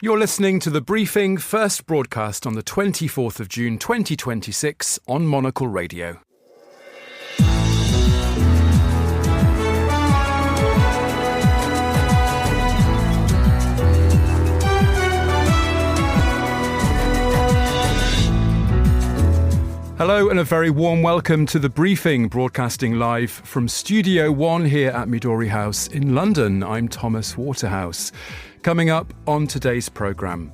You're listening to The Briefing, first broadcast on the 24th of June 2026 on Monocle Radio. Hello and a very warm welcome to The Briefing, broadcasting live from Studio 1 here at Midori House in London. I'm Thomas Waterhouse. Coming up on today's programme,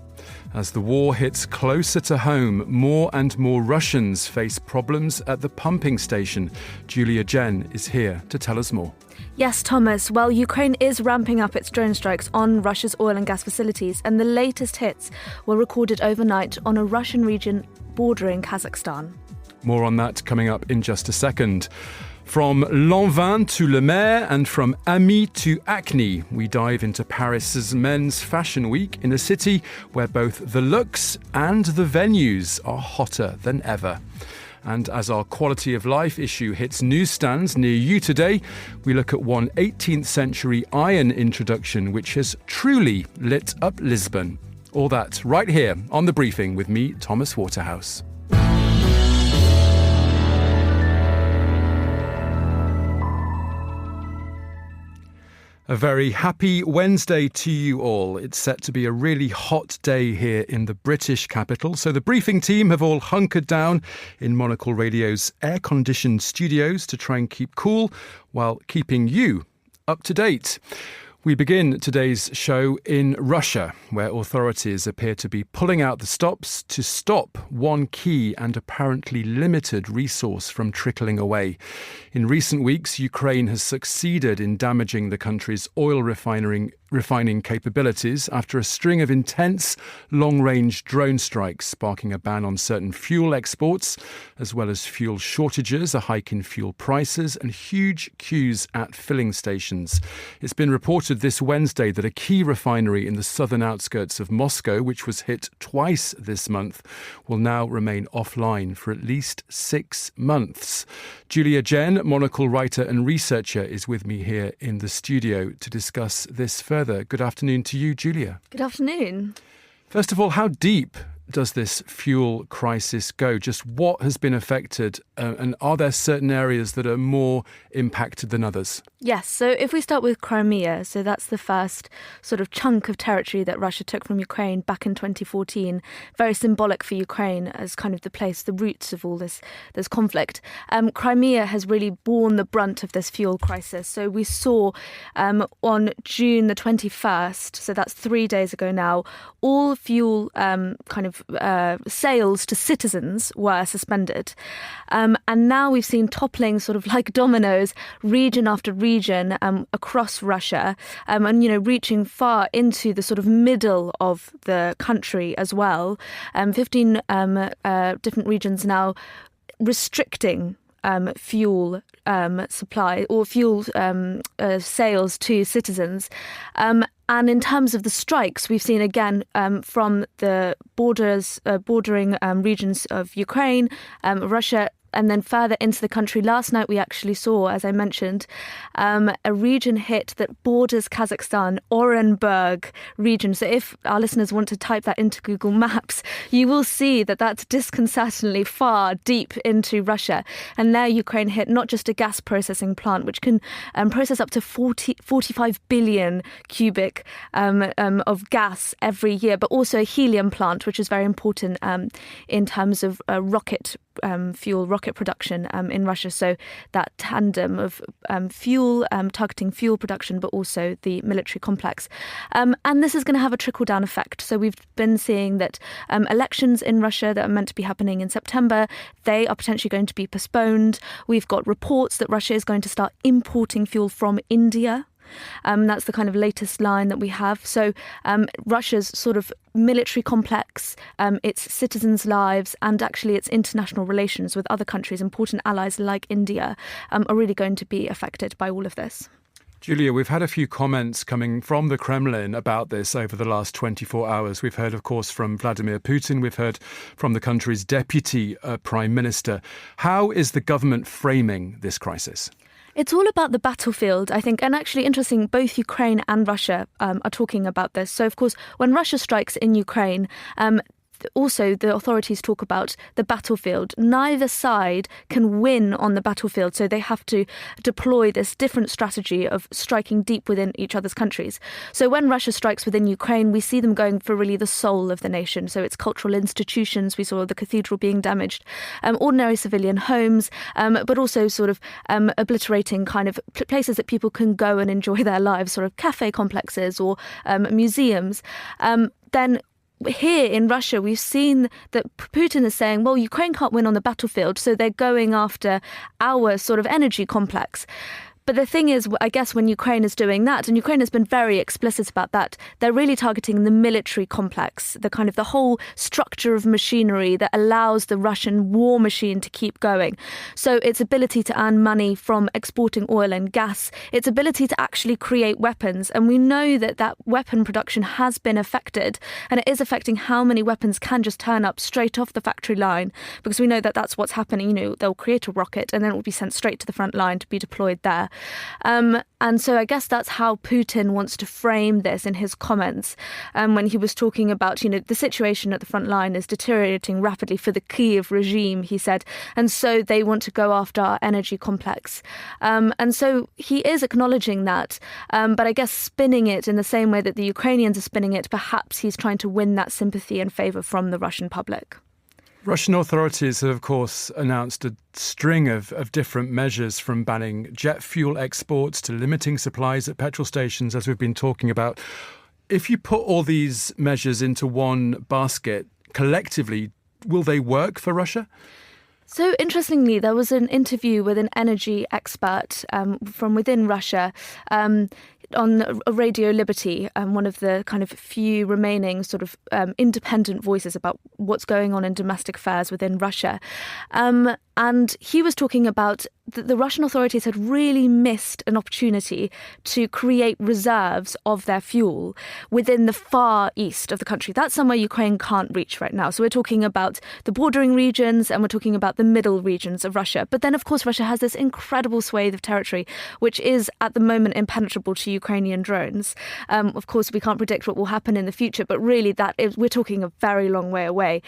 as the war hits closer to home, more and more Russians face problems at the pumping station. Julia Jen is here to tell us more. Yes, Thomas. Well, Ukraine is ramping up its drone strikes on Russia's oil and gas facilities, and the latest hits were recorded overnight on a Russian region bordering Kazakhstan. More on that coming up in just a second. From Lanvin to Le Maire and from Ami to Acne, we dive into Paris's Men's Fashion Week in a city where both the looks and the venues are hotter than ever. And as our quality of life issue hits newsstands near you today, we look at one 18th century iron introduction which has truly lit up Lisbon. All that right here on The Briefing with me, Thomas Waterhouse. A very happy Wednesday to you all. It's set to be a really hot day here in the British capital. So the briefing team have all hunkered down in Monocle Radio's air-conditioned studios to try and keep cool while keeping you up to date. We begin today's show in Russia, where authorities appear to be pulling out the stops to stop one key and apparently limited resource from trickling away. In recent weeks, Ukraine has succeeded in damaging the country's oil refining capabilities after a string of intense long-range drone strikes, sparking a ban on certain fuel exports, as well as fuel shortages, a hike in fuel prices, and huge queues at filling stations. It's been reported this Wednesday that a key refinery in the southern outskirts of Moscow, which was hit twice this month, will now remain offline for at least 6 months. Julia Jen, Monocle writer and researcher, is with me here in the studio to discuss this further. Good afternoon to you, Julia. Good afternoon. First of all, how deep does this fuel crisis go? Just what has been affected, and are there certain areas that are more impacted than others? Yes, so if we start with Crimea, so that's the first sort of chunk of territory that Russia took from Ukraine back in 2014, very symbolic for Ukraine as kind of the place, the roots of all this conflict. Crimea has really borne the brunt of this fuel crisis. So we saw on June the 21st, so that's 3 days ago now, all fuel sales to citizens were suspended. And now we've seen toppling sort of like dominoes, region after region across Russia, and, reaching far into the sort of middle of the country as well. 15 different regions now restricting fuel supply or fuel sales to citizens. And in terms of the strikes, we've seen again from the bordering regions of Ukraine, Russia, and then further into the country. Last night we actually saw, as I mentioned, a region hit that borders Kazakhstan, Orenburg region. So if our listeners want to type that into Google Maps, you will see that that's disconcertingly far deep into Russia. And there Ukraine hit not just a gas processing plant, which can process up to 45 billion cubic of gas every year, but also a helium plant, which is very important in terms of rocket production in Russia. So that tandem of fuel, targeting fuel production, but also the military complex. And this is going to have a trickle-down effect. So we've been seeing that elections in Russia that are meant to be happening in September, they are potentially going to be postponed. We've got reports that Russia is going to start importing fuel from India. That's the kind of latest line that we have. So Russia's sort of military complex, its citizens' lives, and actually its international relations with other countries, important allies like India, are really going to be affected by all of this. Julia, we've had a few comments coming from the Kremlin about this over the last 24 hours. We've heard, of course, from Vladimir Putin. We've heard from the country's deputy prime minister. How is the government framing this crisis? It's all about the battlefield, I think. And actually, interesting, both Ukraine and Russia are talking about this. So, of course, when Russia strikes in Ukraine, also the authorities talk about the battlefield. Neither side can win on the battlefield, so they have to deploy this different strategy of striking deep within each other's countries. So when Russia strikes within Ukraine, we see them going for really the soul of the nation. So it's cultural institutions. We saw the cathedral being damaged, ordinary civilian homes, but also sort of obliterating kind of places that people can go and enjoy their lives, sort of cafe complexes or museums. Then here in Russia, we've seen that Putin is saying, well, Ukraine can't win on the battlefield, so they're going after our sort of energy complex. But the thing is, I guess when Ukraine is doing that, and Ukraine has been very explicit about that, they're really targeting the military complex, the kind of the whole structure of machinery that allows the Russian war machine to keep going. So its ability to earn money from exporting oil and gas, its ability to actually create weapons. And we know that that weapon production has been affected, and it is affecting how many weapons can just turn up straight off the factory line, because we know that that's what's happening. You know, they'll create a rocket and then it will be sent straight to the front line to be deployed there. And so I guess that's how Putin wants to frame this in his comments when he was talking about, you know, the situation at the front line is deteriorating rapidly for the Kyiv regime, he said. And so they want to go after our energy complex. And so he is acknowledging that. But I guess spinning it in the same way that the Ukrainians are spinning it, perhaps he's trying to win that sympathy and favour from the Russian public. Russian authorities have, of course, announced a string of different measures, from banning jet fuel exports to limiting supplies at petrol stations, as we've been talking about. If you put all these measures into one basket, collectively, will they work for Russia? So interestingly, there was an interview with an energy expert from within Russia on Radio Liberty, one of the kind of few remaining sort of independent voices about what's going on in domestic affairs within Russia. And he was talking about the Russian authorities had really missed an opportunity to create reserves of their fuel within the far east of the country. That's somewhere Ukraine can't reach right now. So we're talking about the bordering regions and we're talking about the middle regions of Russia. But then, of course, Russia has this incredible swathe of territory, which is at the moment impenetrable to Ukrainian drones. Of course, we can't predict what will happen in the future, but really we're talking a very long way away.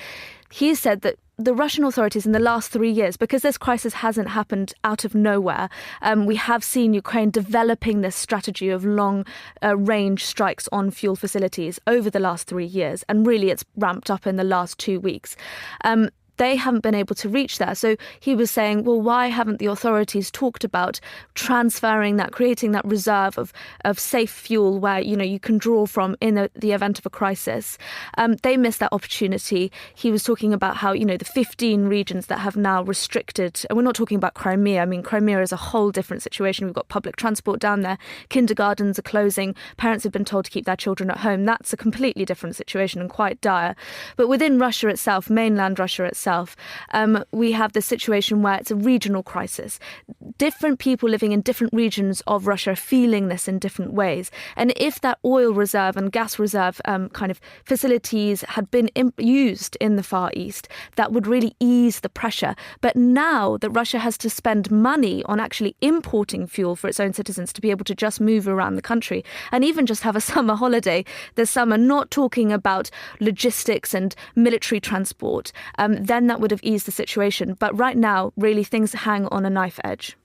He said that the Russian authorities in the last 3 years, because this crisis hasn't happened out of nowhere, we have seen Ukraine developing this strategy of long-range strikes on fuel facilities over the last 3 years. And really, it's ramped up in the last 2 weeks. They haven't been able to reach there. So he was saying, well, why haven't the authorities talked about transferring that, creating that reserve of safe fuel where, you know, you can draw from in the event of a crisis? They missed that opportunity. He was talking about how, you know, the 15 regions that have now restricted, and we're not talking about Crimea. I mean, Crimea is a whole different situation. We've got public transport down there. Kindergartens are closing. Parents have been told to keep their children at home. That's a completely different situation and quite dire. But within Russia itself, mainland Russia itself, we have this situation where it's a regional crisis. Different people living in different regions of Russia are feeling this in different ways. And if that oil reserve and gas reserve kind of facilities had been used in the Far East, that would really ease the pressure. But now that Russia has to spend money on actually importing fuel for its own citizens to be able to just move around the country and even just have a summer holiday this summer, not talking about logistics and military transport, then that would have eased the situation. But right now, really, things hang on a knife edge.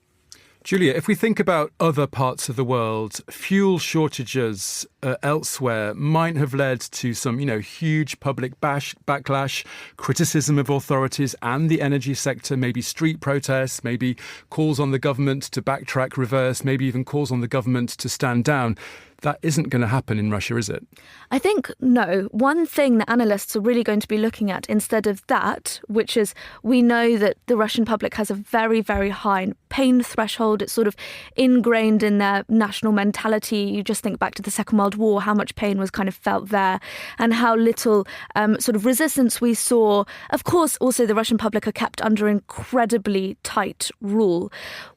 Julia, if we think about other parts of the world, fuel shortages elsewhere might have led to some, you know, huge public backlash, criticism of authorities and the energy sector, maybe street protests, maybe calls on the government to backtrack, reverse, maybe even calls on the government to stand down. That isn't going to happen in Russia, is it? I think no. One thing that analysts are really going to be looking at instead of that, which is we know that the Russian public has a very, very high pain threshold. It's sort of ingrained in their national mentality. You just think back to the Second World War, how much pain was kind of felt there and how little sort of resistance we saw. Of course, also the Russian public are kept under incredibly tight rule.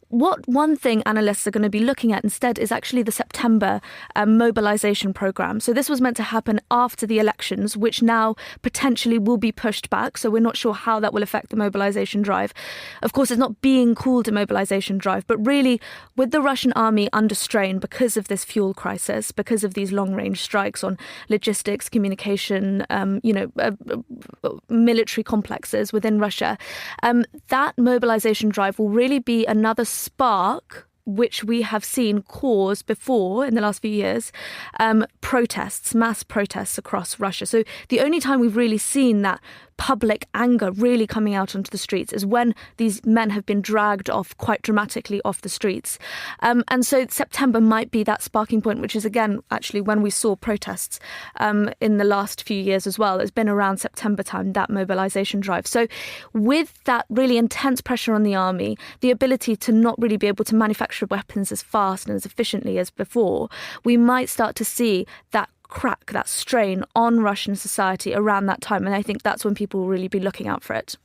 what one thing analysts are going to be looking at instead is actually the September mobilization program. So this was meant to happen after the elections, which now potentially will be pushed back. So we're not sure how that will affect the mobilization drive. Of course, it's not being called a mobilization drive, but really with the Russian army under strain because of this fuel crisis, because of these long-range strikes on logistics, communication, military complexes within Russia, that mobilization drive will really be another spark which we have seen cause before in the last few years, protests, mass protests across Russia. So the only time we've really seen that public anger really coming out onto the streets is when these men have been dragged off quite dramatically off the streets. And so September might be that sparking point, which is, again, actually when we saw protests in the last few years as well. It's been around September time, that mobilization drive. So with that really intense pressure on the army, the ability to not really be able to manufacture weapons as fast and as efficiently as before, we might start to see that crack, that strain on Russian society around that time. And I think that's when people will really be looking out for it.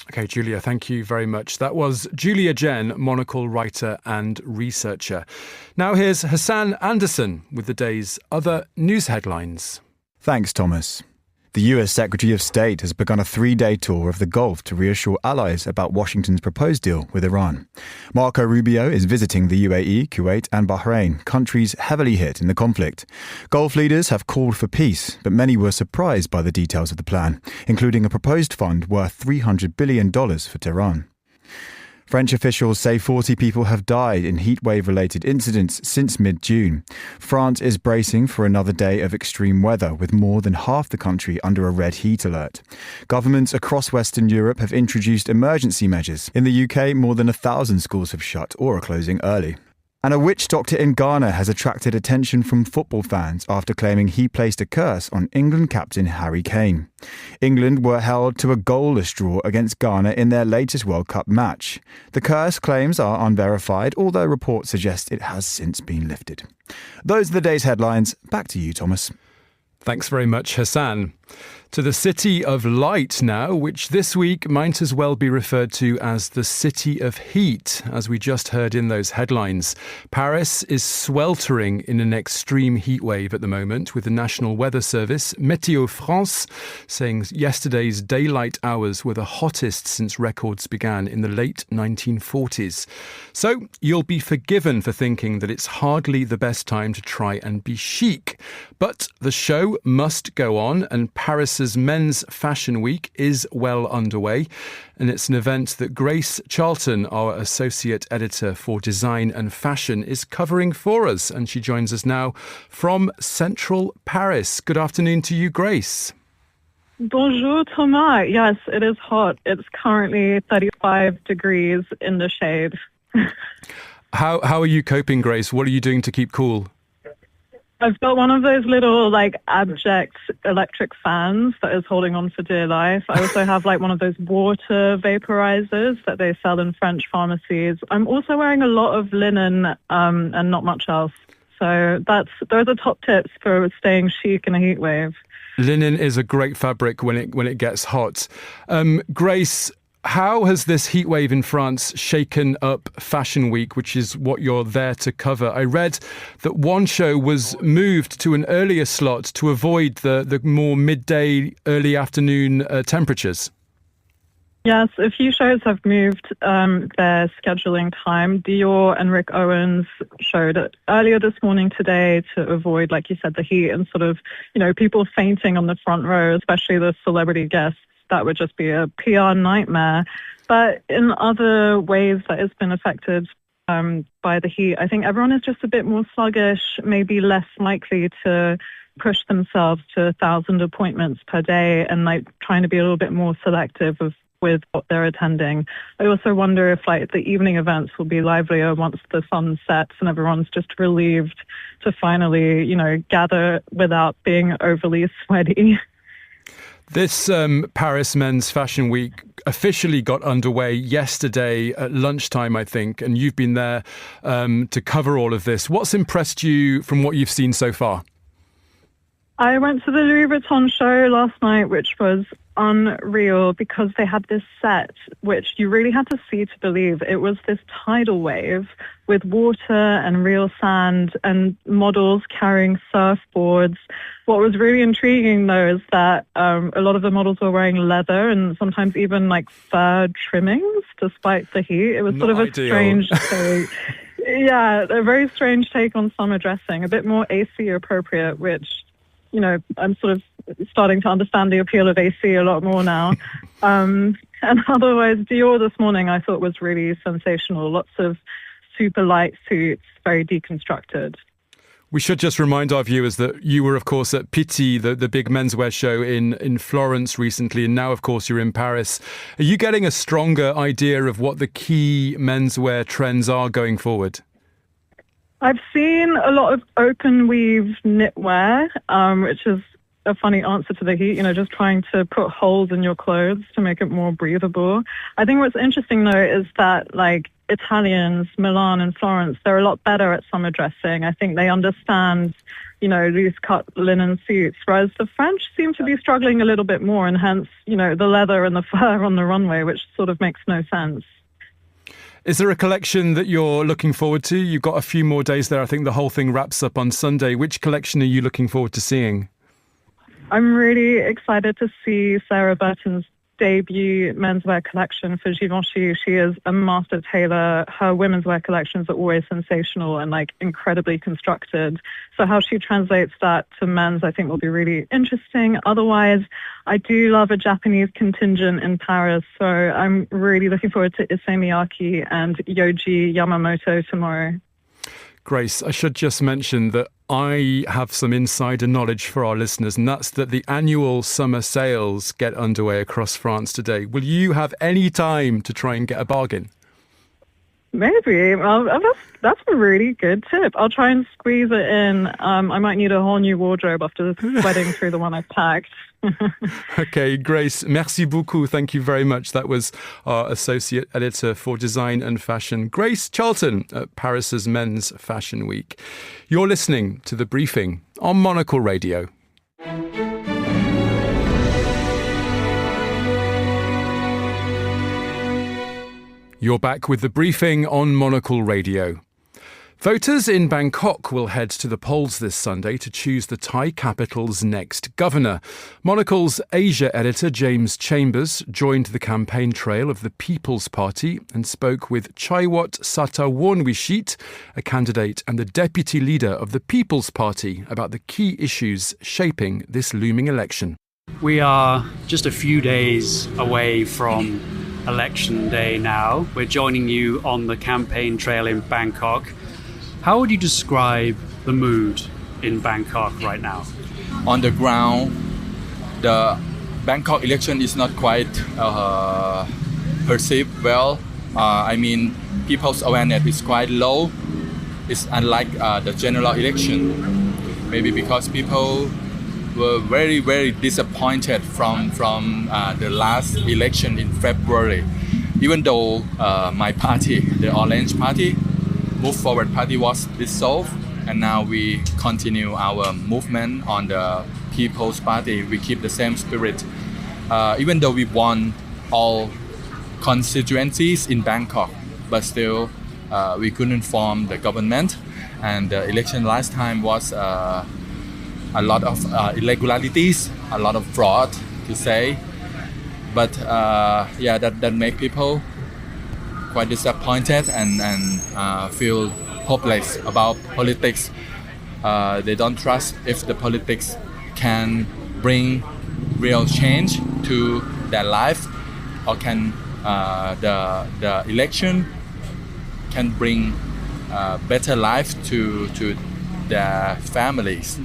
OK, Julia, thank you very much. That was Julia Jen, Monocle writer and researcher. Now here's Hassan Anderson with the day's other news headlines. Thanks, Thomas. The US Secretary of State has begun a 3-day tour of the Gulf to reassure allies about Washington's proposed deal with Iran. Marco Rubio is visiting the UAE, Kuwait and Bahrain, countries heavily hit in the conflict. Gulf leaders have called for peace, but many were surprised by the details of the plan, including a proposed fund worth $300 billion for Tehran. French officials say 40 people have died in heatwave-related incidents since mid-June. France is bracing for another day of extreme weather, with more than half the country under a red heat alert. Governments across Western Europe have introduced emergency measures. In the UK, more than 1,000 schools have shut or are closing early. And a witch doctor in Ghana has attracted attention from football fans after claiming he placed a curse on England captain Harry Kane. England were held to a goalless draw against Ghana in their latest World Cup match. The curse claims are unverified, although reports suggest it has since been lifted. Those are the day's headlines. Back to you, Thomas. Thanks very much, Hassan. To the City of Light now, which this week might as well be referred to as the City of Heat, as we just heard in those headlines. Paris is sweltering in an extreme heat wave at the moment, with the National Weather Service, Météo France, saying yesterday's daylight hours were the hottest since records began in the late 1940s. So you'll be forgiven for thinking that it's hardly the best time to try and be chic. But the show must go on, and Paris's Men's Fashion Week is well underway, and it's an event that Grace Charlton, our associate editor for design and fashion, is covering for us, and she joins us now from central Paris. Good afternoon to you, Grace. Bonjour, Thomas. Yes, it is hot. It's currently 35 degrees in the shade. How are you coping, Grace? What are you doing to keep cool? I've got one of those little, abject electric fans that is holding on for dear life. I also have, one of those water vaporizers that they sell in French pharmacies. I'm also wearing a lot of linen and not much else. So those are top tips for staying chic in a heat wave. Linen is a great fabric when it gets hot. Grace, how has this heatwave in France shaken up Fashion Week, which is what you're there to cover? I read that one show was moved to an earlier slot to avoid the more midday, early afternoon temperatures. Yes, a few shows have moved their scheduling time. Dior and Rick Owens showed it earlier this morning today to avoid, like you said, the heat and sort of, people fainting on the front row, especially the celebrity guests. That would just be a PR nightmare. But in other ways that it's been affected by the heat, I think everyone is just a bit more sluggish, maybe less likely to push themselves to 1,000 appointments per day and trying to be a little bit more selective with what they're attending. I also wonder if the evening events will be livelier once the sun sets and everyone's just relieved to finally, gather without being overly sweaty. This Paris Men's Fashion Week officially got underway yesterday at lunchtime, I think, and you've been there to cover all of this. What's impressed you from what you've seen so far? I went to the Louis Vuitton show last night, which was unreal because they had this set, which you really had to see to believe. It was this tidal wave with water and real sand and models carrying surfboards. What was really intriguing, though, is that a lot of the models were wearing leather and sometimes even like fur trimmings, despite the heat. It was sort of a strange take. Yeah, a very strange take on summer dressing, a bit more AC appropriate, which, you know, I'm sort of starting to understand the appeal of AC a lot more now. And otherwise, Dior this morning I thought was really sensational. Lots of super light suits, very deconstructed. We should just remind our viewers that you were, of course, at Pitti, the big menswear show in Florence recently, and now, of course, you're in Paris. Are you getting a stronger idea of what the key menswear trends are going forward? I've seen a lot of open weave knitwear, which is a funny answer to the heat, you know, just trying to put holes in your clothes to make it more breathable. I think what's interesting, though, is that, like, Italians, Milan and Florence, they're a lot better at summer dressing. I think they understand, you know, loose-cut linen suits, whereas the French seem to be struggling a little bit more, and hence, you know, the leather and the fur on the runway, which sort of makes no sense. Is there a collection that you're looking forward to? You've got a few more days there. I think the whole thing wraps up on Sunday. Which collection are you looking forward to seeing? I'm really excited to see Sarah Burton's debut menswear collection for Givenchy. She is a master tailor. Her women's wear collections are always sensational and like incredibly constructed. So how she translates that to men's, I think, will be really interesting. Otherwise, I do love a Japanese contingent in Paris. So I'm really looking forward to Issey Miyake and Yohji Yamamoto tomorrow. Grace, I should just mention that I have some insider knowledge for our listeners, and that's that the annual summer sales get underway across France today. Will you have any time to try and get a bargain? Maybe. Well, that's a really good tip. I'll try and squeeze it in. I might need a whole new wardrobe after sweating through the one I've packed. Okay, Grace, merci beaucoup. Thank you very much. That was our Associate Editor for Design and Fashion, Grace Charlton, at Paris's Men's Fashion Week. You're listening to The Briefing on Monocle Radio. You're back with The Briefing on Monocle Radio. Voters in Bangkok will head to the polls this Sunday to choose the Thai capital's next governor. Monocle's Asia editor James Chambers joined the campaign trail of the People's Party and spoke with Chaiwat Sattawarnwishit, a candidate and the deputy leader of the People's Party, about the key issues shaping this looming election. We are just a few days away from Election Day now. We're joining you on the campaign trail in Bangkok. How would you describe the mood in Bangkok right now? On the ground, the Bangkok election is not quite perceived well. People's awareness is quite low. It's unlike the general election. Maybe because people were very, very disappointed from the last election in February. Even though my party, the Orange Party, Move Forward Party, was dissolved, and now we continue our movement on the People's Party. We keep the same spirit. Even though we won all constituencies in Bangkok, but still we couldn't form the government. And the election last time was a lot of irregularities, a lot of fraud, to say. But that make people quite disappointed and feel hopeless about politics. They don't trust if the politics can bring real change to their life, or can the election can bring better life to their families.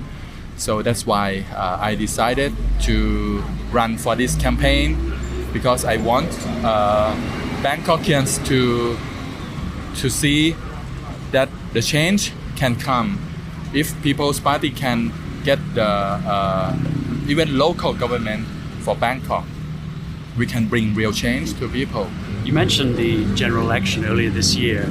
So that's why I decided to run for this campaign, because I want Bangkokians to see that the change can come. If People's Party can get the even local government for Bangkok, we can bring real change to people. You mentioned the general election earlier this year,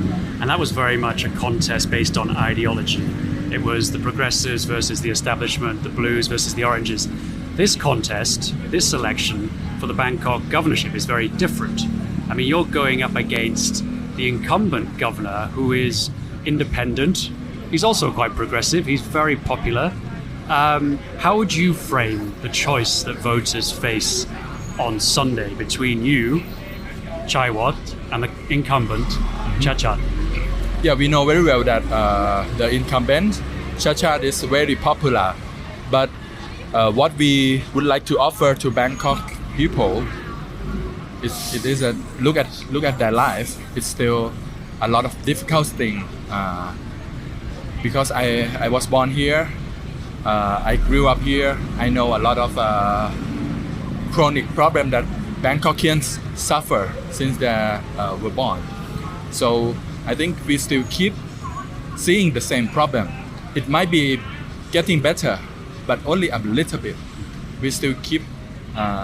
and that was very much a contest based on ideology. It was the progressives versus the establishment, the blues versus the oranges. This contest, this election, for the Bangkok governorship is very different. I mean, you're going up against the incumbent governor, who is independent. He's also quite progressive. He's very popular. How would you frame the choice that voters face on Sunday between you, Chaiwat, and the incumbent, Chachat? Yeah, we know very well that the incumbent, Chachat, is very popular. But what we would like to offer to Bangkok people is a look at their life. It's still a lot of difficult thing. Because I was born here, I grew up here. I know a lot of chronic problem that Bangkokians suffer since they were born. So I think we still keep seeing the same problem. It might be getting better, but only a little bit. We still keep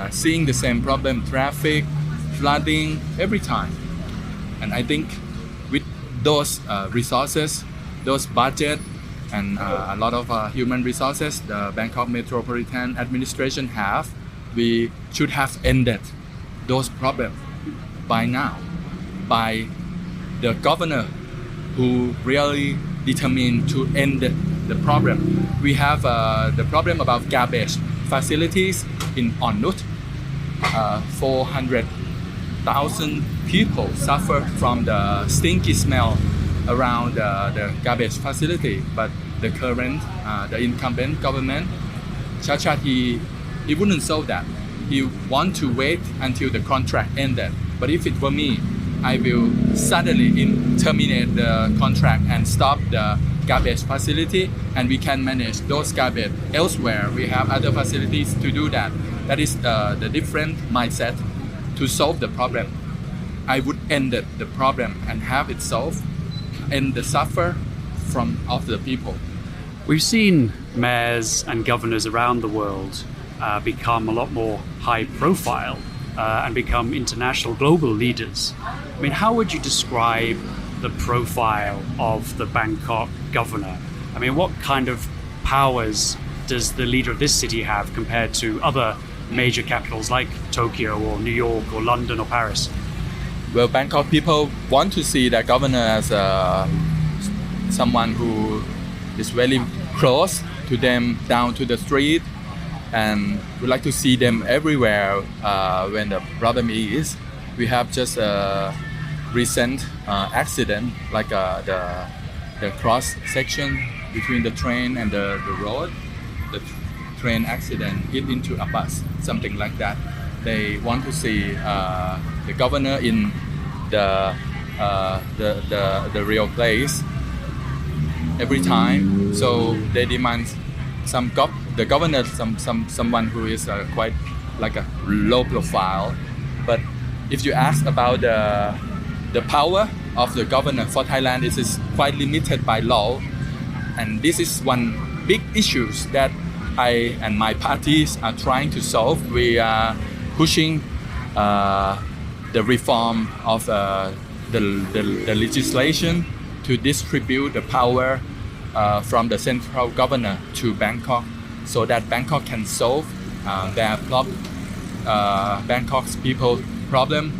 seeing the same problem: traffic, flooding, every time. And I think with those resources, those budget, and a lot of human resources the Bangkok Metropolitan Administration have, we should have ended those problems by now, by the governor who really determined to end the problem. We have the problem about garbage facilities in Onut. 400,000 people suffer from the stinky smell around the garbage facility, but the current, the incumbent government, Chachat, he wouldn't solve that. He want to wait until the contract ended. But if it were me, I will suddenly terminate the contract and stop the garbage facility, and we can manage those garbage elsewhere. We have other facilities to do that. That is the different mindset to solve the problem. I would end the problem and have it solved, and the suffer of the people. We've seen mayors and governors around the world become a lot more high profile and become international global leaders. I mean, how would you describe the profile of the Bangkok governor? I mean, what kind of powers does the leader of this city have compared to other major capitals like Tokyo or New York or London or Paris? Well, Bangkok people want to see the governor as someone who is very close to them, down to the street, and we like to see them everywhere when the problem is. We have just a recent accident, like the cross section between the train and the road. The train accident hit into a bus, something like that. They want to see the governor in the real place every time. So they demand the governor, someone who is quite like a low profile. But if you ask about the power of the governor for Thailand, it is quite limited by law, and this is one big issue that I and my parties are trying to solve. We are pushing the reform of the legislation to distribute the power from the central governor to Bangkok, so that Bangkok can solve Bangkok's people problem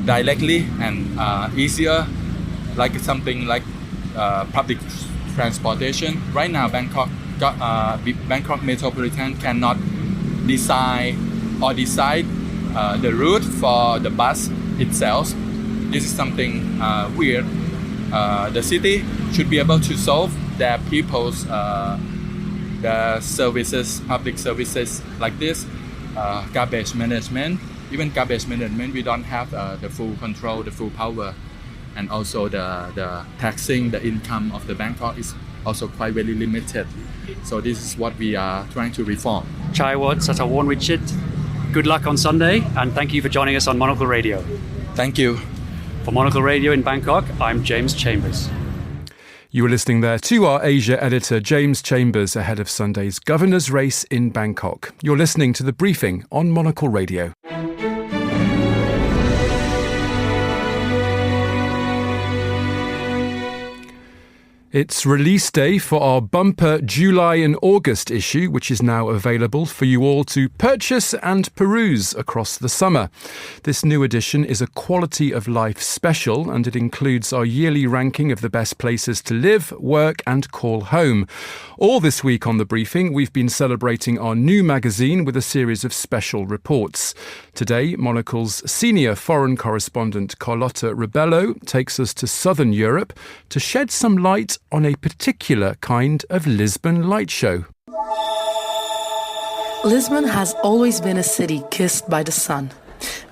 directly and easier, like something like public transportation. Right now, Bangkok Metropolitan cannot decide the route for the bus itself. This is something weird. The city should be able to solve their people's the services, public services like this, garbage management. Even garbage management, we don't have the full control, the full power, and also the taxing, the income of the Bangkok is also quite very limited. So this is what we are trying to reform. Chaiwat Satawarn Richard, good luck on Sunday, and thank you for joining us on Monocle Radio. Thank you. For Monocle Radio in Bangkok, I'm James Chambers. You were listening there to our Asia editor, James Chambers, ahead of Sunday's governor's race in Bangkok. You're listening to The Briefing on Monocle Radio. It's release day for our bumper July and August issue, which is now available for you all to purchase and peruse across the summer. This new edition is a quality of life special, and it includes our yearly ranking of the best places to live, work and call home. All this week on The Briefing, we've been celebrating our new magazine with a series of special reports. Today, Monocle's senior foreign correspondent Charlton Rebello takes us to southern Europe to shed some light on a particular kind of Lisbon light show. Lisbon has always been a city kissed by the sun.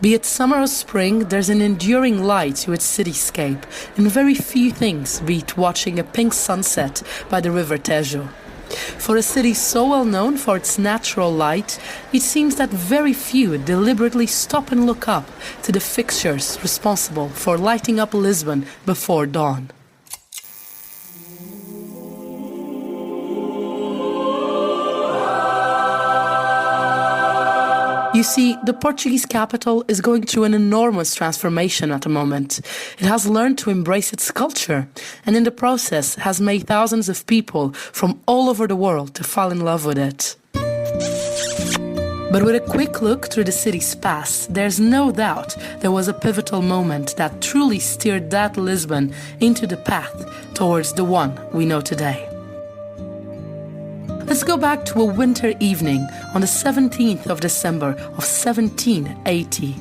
Be it summer or spring, there's an enduring light to its cityscape, and very few things beat watching a pink sunset by the river Tejo. For a city so well known for its natural light, it seems that very few deliberately stop and look up to the fixtures responsible for lighting up Lisbon before dawn. You see, the Portuguese capital is going through an enormous transformation at the moment. It has learned to embrace its culture, and in the process has made thousands of people from all over the world to fall in love with it. But with a quick look through the city's past, there's no doubt there was a pivotal moment that truly steered that Lisbon into the path towards the one we know today. Let's go back to a winter evening on the 17th of December of 1780.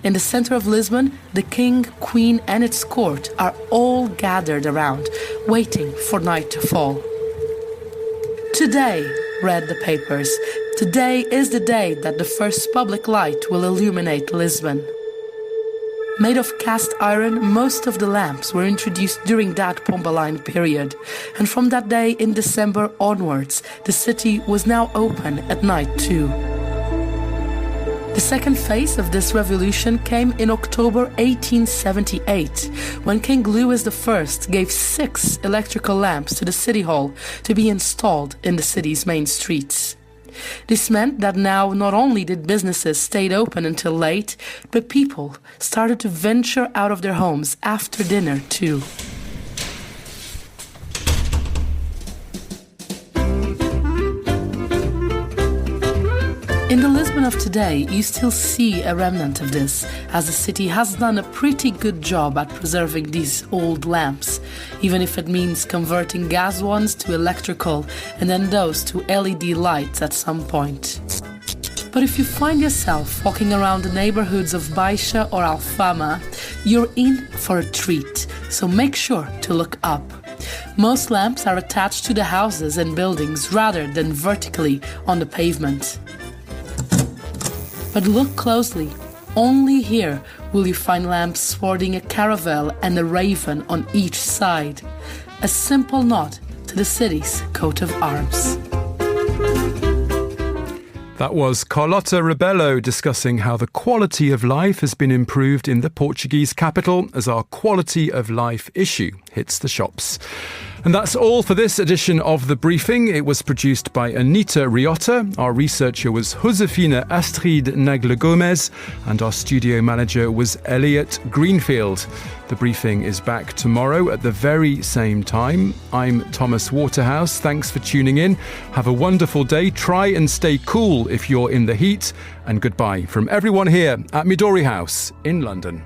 In the center of Lisbon, the king, queen and its court are all gathered around, waiting for night to fall. Today, read the papers, today is the day that the first public light will illuminate Lisbon. Made of cast iron, most of the lamps were introduced during that Pombaline period, and from that day in December onwards, the city was now open at night too. The second phase of this revolution came in October 1878, when King Louis I gave 6 electrical lamps to the city hall to be installed in the city's main streets. This meant that now not only did businesses stay open until late, but people started to venture out of their homes after dinner too. In the Lisbon of today, you still see a remnant of this, as the city has done a pretty good job at preserving these old lamps, even if it means converting gas ones to electrical and then those to LED lights at some point. But if you find yourself walking around the neighborhoods of Baixa or Alfama, you're in for a treat, so make sure to look up. Most lamps are attached to the houses and buildings rather than vertically on the pavement. But look closely. Only here will you find lamps sporting a caravel and a raven on each side. A simple nod to the city's coat of arms. That was Charlton Rebello discussing how the quality of life has been improved in the Portuguese capital as our quality of life issue hits the shops. And that's all for this edition of The Briefing. It was produced by Anita Riotta. Our researcher was Josefina Astrid Nagle-Gomez, and our studio manager was Elliot Greenfield. The Briefing is back tomorrow at the very same time. I'm Thomas Waterhouse. Thanks for tuning in. Have a wonderful day. Try and stay cool if you're in the heat. And goodbye from everyone here at Midori House in London.